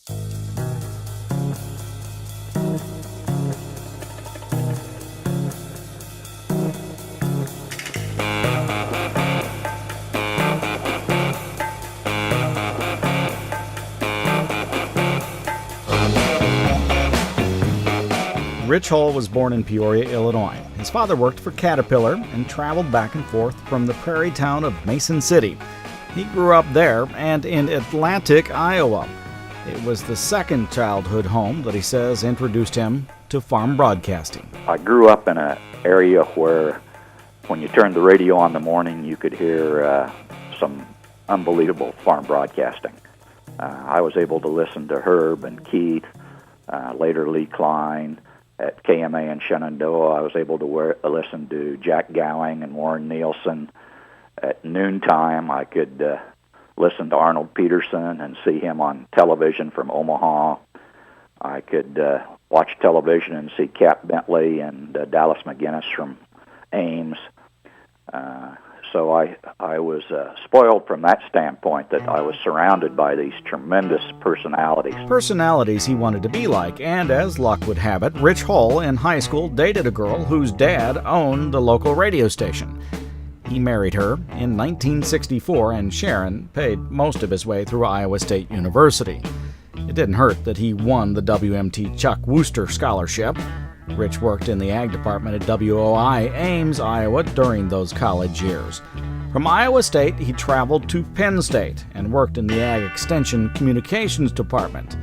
Rich Hull was born in Peoria, Illinois. His father worked for Caterpillar and traveled back and forth from the prairie town of Mason City. He grew up there and in Atlantic, Iowa. It was the second childhood home that he says introduced him to farm broadcasting. I grew up in an area where when you turned the radio on in the morning, you could hear some unbelievable farm broadcasting. I was able to listen to Herb and Keith, later Lee Klein. At KMA in Shenandoah, I was able to listen to Jack Gowing and Warren Nielsen. At noontime, I could listen to Arnold Peterson and see him on television from Omaha. I could watch television and see Cap Bentley and Dallas McGinnis from Ames. So I was spoiled from that standpoint that I was surrounded by these tremendous personalities. Personalities he wanted to be like, and as luck would have it, Rich Hull in high school dated a girl whose dad owned the local radio station. He married her in 1964, and Sharon paid most of his way through Iowa State University. It didn't hurt that he won the WMT Chuck Wooster Scholarship. Rich worked in the ag department at WOI Ames, Iowa during those college years. From Iowa State, he traveled to Penn State and worked in the Ag Extension Communications Department.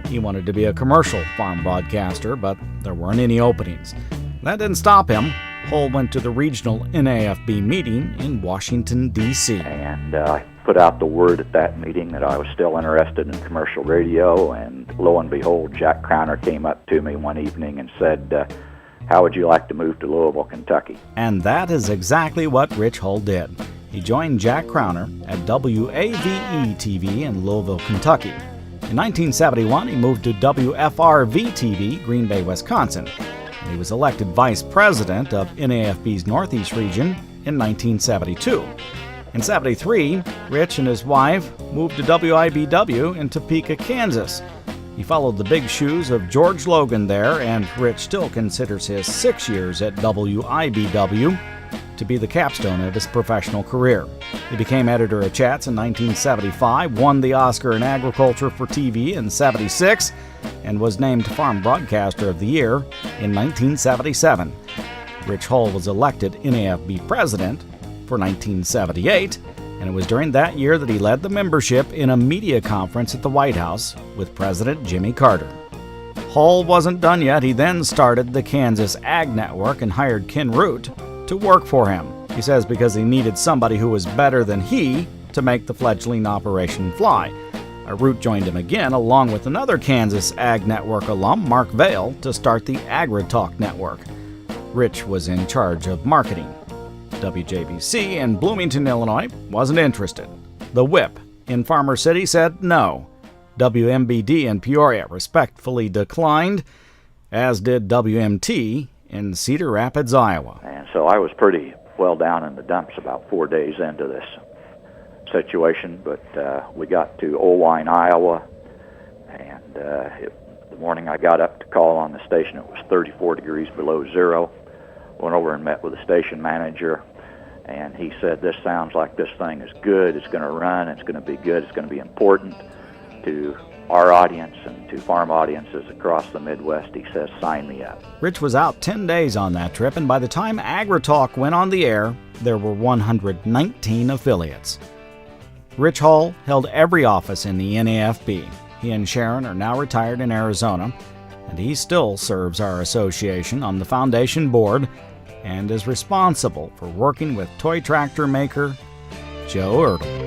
He wanted to be a commercial farm broadcaster, but there weren't any openings. That didn't stop him. Hull went to the regional NAFB meeting in Washington, D.C. And I put out the word at that meeting that I was still interested in commercial radio, and lo and behold, Jack Crowner came up to me one evening and said, how would you like to move to Louisville, Kentucky? And that is exactly what Rich Hull did. He joined Jack Crowner at WAVE-TV in Louisville, Kentucky. In 1971, he moved to WFRV-TV, Green Bay, Wisconsin. He was elected vice president of NAFB's Northeast region in 1972. In 73, Rich and his wife moved to WIBW in Topeka, Kansas. He followed the big shoes of George Logan there, and Rich still considers his 6 years at WIBW to be the capstone of his professional career. He became editor of Chats in 1975, won the Oscar in Agriculture for TV in 76, and was named Farm Broadcaster of the Year in 1977. Rich Hull was elected NAFB president for 1978, and it was during that year that he led the membership in a media conference at the White House with President Jimmy Carter. Hull wasn't done yet. He then started the Kansas Ag Network and hired Ken Root to work for him. He says because he needed somebody who was better than he to make the fledgling operation fly. Root joined him again, along with another Kansas Ag Network alum, Mark Vail, to start the AgriTalk Network. Rich was in charge of marketing. WJBC in Bloomington, Illinois, wasn't interested. The Whip in Farmer City said no. WMBD in Peoria respectfully declined, as did WMT in Cedar Rapids, Iowa. And so I was pretty well down in the dumps about 4 days into this situation, but we got to Olwine, Iowa, and the morning I got up to call on the station, it was 34 degrees below zero. Went over and met with the station manager, and he said, this sounds like this thing is good, it's going to run, it's going to be good, it's going to be important to our audience and to farm audiences across the Midwest. He says, sign me up. Rich was out 10 days on that trip, and by the time AgriTalk went on the air, there were 119 affiliates. Rich Hull held every office in the NAFB. He and Sharon are now retired in Arizona, and he still serves our association on the foundation board and is responsible for working with toy tractor maker Joe Ertl.